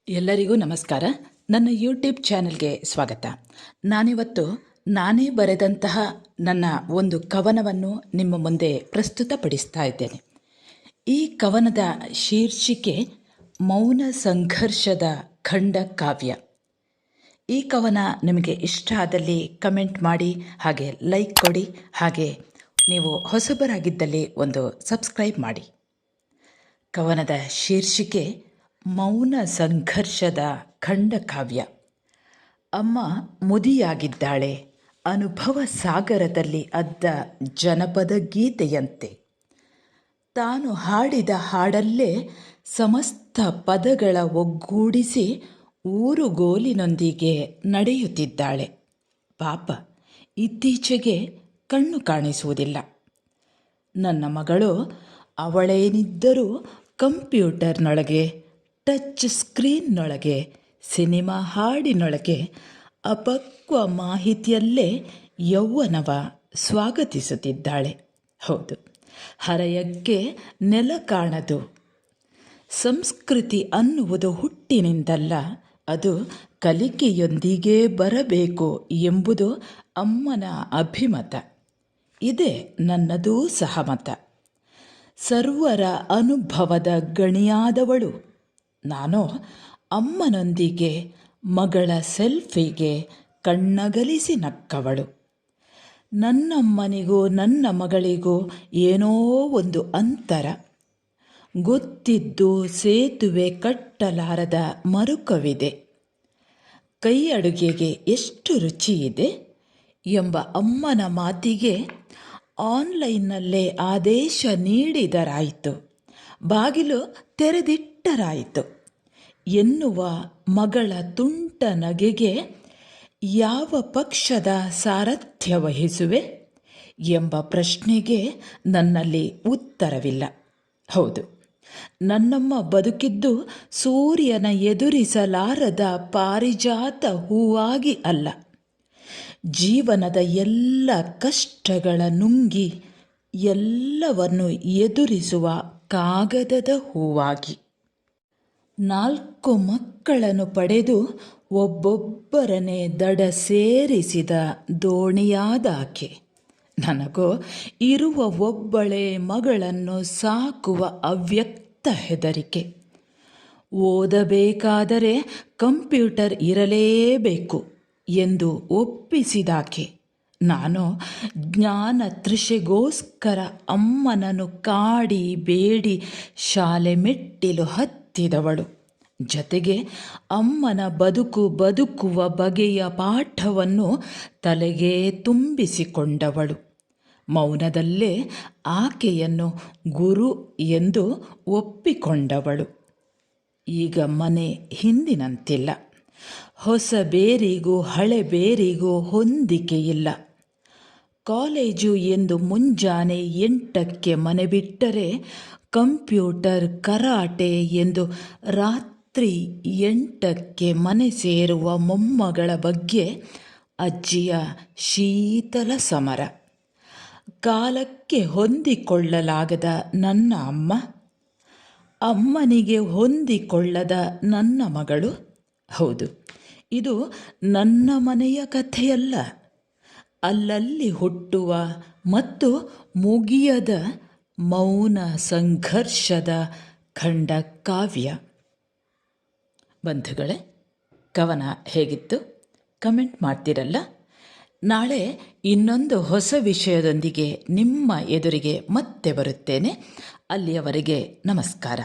ಎಲ್ಲರಿಗೂ ನಮಸ್ಕಾರ. ನನ್ನ ಯೂಟ್ಯೂಬ್ ಚಾನೆಲ್ಗೆ ಸ್ವಾಗತ. ನಾನಿವತ್ತು ನಾನೇ ಬರೆದಂತಹ ನನ್ನ ಒಂದು ಕವನವನ್ನು ನಿಮ್ಮ ಮುಂದೆ ಪ್ರಸ್ತುತಪಡಿಸ್ತಾ ಇದ್ದೇನೆ. ಈ ಕವನದ ಶೀರ್ಷಿಕೆ ಮೌನ ಸಂಘರ್ಷದ ಖಂಡ ಕಾವ್ಯ. ಈ ಕವನ ನಿಮಗೆ ಇಷ್ಟ ಆದಲ್ಲಿ ಕಮೆಂಟ್ ಮಾಡಿ, ಹಾಗೆ ಲೈಕ್ ಕೊಡಿ, ಹಾಗೆ ನೀವು ಹೊಸಬರಾಗಿದ್ದಲ್ಲಿ ಒಂದು ಸಬ್ಸ್ಕ್ರೈಬ್ ಮಾಡಿ. ಕವನದ ಶೀರ್ಷಿಕೆ ಮೌನ ಸಂಘರ್ಷದ ಖಂಡಕಾವ್ಯ. ಅಮ್ಮ ಮುದಿಯಾಗಿದ್ದಾಳೆ, ಅನುಭವ ಸಾಗರದಲ್ಲಿ ಅದ್ದ ಜನಪದ ಗೀತೆಯಂತೆ. ತಾನು ಹಾಡಿದ ಹಾಡಲ್ಲೇ ಸಮಸ್ತ ಪದಗಳ ಒಗ್ಗೂಡಿಸಿ ಊರುಗೋಲಿನೊಂದಿಗೆ ನಡೆಯುತ್ತಿದ್ದಾಳೆ. ಪಾಪ, ಇತ್ತೀಚೆಗೆ ಕಣ್ಣು ಕಾಣಿಸುವುದಿಲ್ಲ. ನನ್ನ ಮಗಳು ಅವಳೇನಿದ್ದರೂ ಕಂಪ್ಯೂಟರ್ನೊಳಗೆ, ಟಚ್ ಸ್ಕ್ರೀನ್ನೊಳಗೆ, ಸಿನಿಮಾ ಹಾಡಿನೊಳಗೆ ಅಪಕ್ವ ಮಾಹಿತಿಯಲ್ಲೇ ಯೌವನವ ಸ್ವಾಗತಿಸುತ್ತಿದ್ದಾಳೆ. ಹೌದು, ಹರೆಯಕ್ಕೆ ನೆಲ ಕಾಣದು. ಸಂಸ್ಕೃತಿ ಅನ್ನುವುದು ಹುಟ್ಟಿನಿಂದಲ್ಲ, ಅದು ಕಲಿಕೆಯೊಂದಿಗೇ ಬರಬೇಕು ಎಂಬುದು ಅಮ್ಮನ ಅಭಿಮತ. ಇದೇ ನನ್ನದೂ ಸಹಮತ. ಸರ್ವರ ಅನುಭವದ ಗಣಿಯಾದವಳು ನಾನು. ಅಮ್ಮನೊಂದಿಗೆ ಮಗಳ ಸೆಲ್ಫಿಗೆ ಕಣ್ಣಗಲಿಸಿ ನಕ್ಕವಳು. ನನ್ನಮ್ಮನಿಗೂ ನನ್ನ ಮಗಳಿಗೂ ಏನೋ ಒಂದು ಅಂತರ. ಗೊತ್ತಿದ್ದು ಸೇತುವೆ ಕಟ್ಟಲಾರದ ಮರುಕವಿದೆ. ಕೈ ಅಡುಗೆಗೆ ಎಷ್ಟು ರುಚಿಯಿದೆ ಎಂಬ ಅಮ್ಮನ ಮಾತಿಗೆ ಆನ್ಲೈನ್ನಲ್ಲೇ ಆದೇಶ ನೀಡಿದರಾಯಿತು, ಬಾಗಿಲು ತೆರೆದಿಟ್ಟರಾಯಿತು ಎನ್ನುವ ಮಗಳ ತುಂಟ ನಗೆಗೆ ಯಾವ ಪಕ್ಷದ ಸಾರಥ್ಯ ವಹಿಸುವೆ ಎಂಬ ಪ್ರಶ್ನೆಗೆ ನನ್ನಲ್ಲಿ ಉತ್ತರವಿಲ್ಲ. ಹೌದು, ನನ್ನಮ್ಮ ಬದುಕಿದ್ದು ಸೂರ್ಯನ ಎದುರಿಸಲಾರದ ಪಾರಿಜಾತ ಹೂವಾಗಿ ಅಲ್ಲ, ಜೀವನದ ಎಲ್ಲ ಕಷ್ಟಗಳ ನುಂಗಿ ಎಲ್ಲವನ್ನು ಎದುರಿಸುವ ಕಾಗದದ ಹೂವಾಗಿ. 4 ಮಕ್ಕಳನ್ನು ಪಡೆದು ಒಬ್ಬೊಬ್ಬರನ್ನೇ ದಡ ಸೇರಿಸಿದ ದೋಣಿಯಾದಾಕೆ. ನನಗೋ ಇರುವ ಒಬ್ಬಳೇ ಮಗಳನ್ನು ಸಾಕುವ ಅವ್ಯಕ್ತ ಹೆದರಿಕೆ. ಓದಬೇಕಾದರೆ ಕಂಪ್ಯೂಟರ್ ಇರಲೇಬೇಕು ಎಂದು ಒಪ್ಪಿಸಿದಾಕೆ. ನಾನು ಜ್ಞಾನ ತೃಷೆಗೋಸ್ಕರ ಅಮ್ಮನನ್ನು ಕಾಡಿ ಬೇಡಿ ಶಾಲೆ ಮೆಟ್ಟಿಲು ಹತ್ತಿದವಳು. ಜತೆಗೆ ಅಮ್ಮನ ಬದುಕುವ ಬಗೆಯ ಪಾಠವನ್ನು ತಲೆಗೆ ತುಂಬಿಸಿಕೊಂಡವಳು. ಮೌನದಲ್ಲೇ ಆಕೆಯನ್ನು ಗುರು ಎಂದು ಒಪ್ಪಿಕೊಂಡವಳು. ಈಗ ಮನೆ ಹಿಂದಿನಂತಿಲ್ಲ. ಹೊಸ ಬೇರಿಗೂ ಹಳೆ ಬೇರಿಗೂ ಹೊಂದಿಕೆಯಿಲ್ಲ. ಕಾಲೇಜು ಎಂದು ಮುಂಜಾನೆ 8ಕ್ಕೆ ಮನೆ ಬಿಟ್ಟರೆ, ಕಂಪ್ಯೂಟರ್ ಕರಾಟೆ ಎಂದು ರಾತ್ರಿ 8ಕ್ಕೆ ಮನೆ ಸೇರುವ ಮೊಮ್ಮಗಳ ಬಗ್ಗೆ ಅಜ್ಜಿಯ ಶೀತಲ ಸಮರ. ಕಾಲಕ್ಕೆ ಹೊಂದಿಕೊಳ್ಳಲಾಗದ ನನ್ನ ಅಮ್ಮ, ಅಮ್ಮನಿಗೆ ಹೊಂದಿಕೊಳ್ಳದ ನನ್ನ ಮಗಳು. ಹೌದು, ಇದು ನನ್ನ ಮನೆಯ ಕಥೆಯಲ್ಲ, ಅಲ್ಲಲ್ಲಿ ಹುಟ್ಟುವ ಮತ್ತು ಮುಗಿಯದ ಮೌನ ಸಂಘರ್ಷದ ಖಂಡ ಕಾವ್ಯ. ಬಂಧುಗಳೇ, ಕವನ ಹೇಗಿತ್ತು ಕಮೆಂಟ್ ಮಾಡ್ತಿರಲ್ಲ. ನಾಳೆ ಇನ್ನೊಂದು ಹೊಸ ವಿಷಯದೊಂದಿಗೆ ನಿಮ್ಮ ಎದುರಿಗೆ ಮತ್ತೆ ಬರುತ್ತೇನೆ. ಅಲ್ಲಿಯವರೆಗೆ ನಮಸ್ಕಾರ.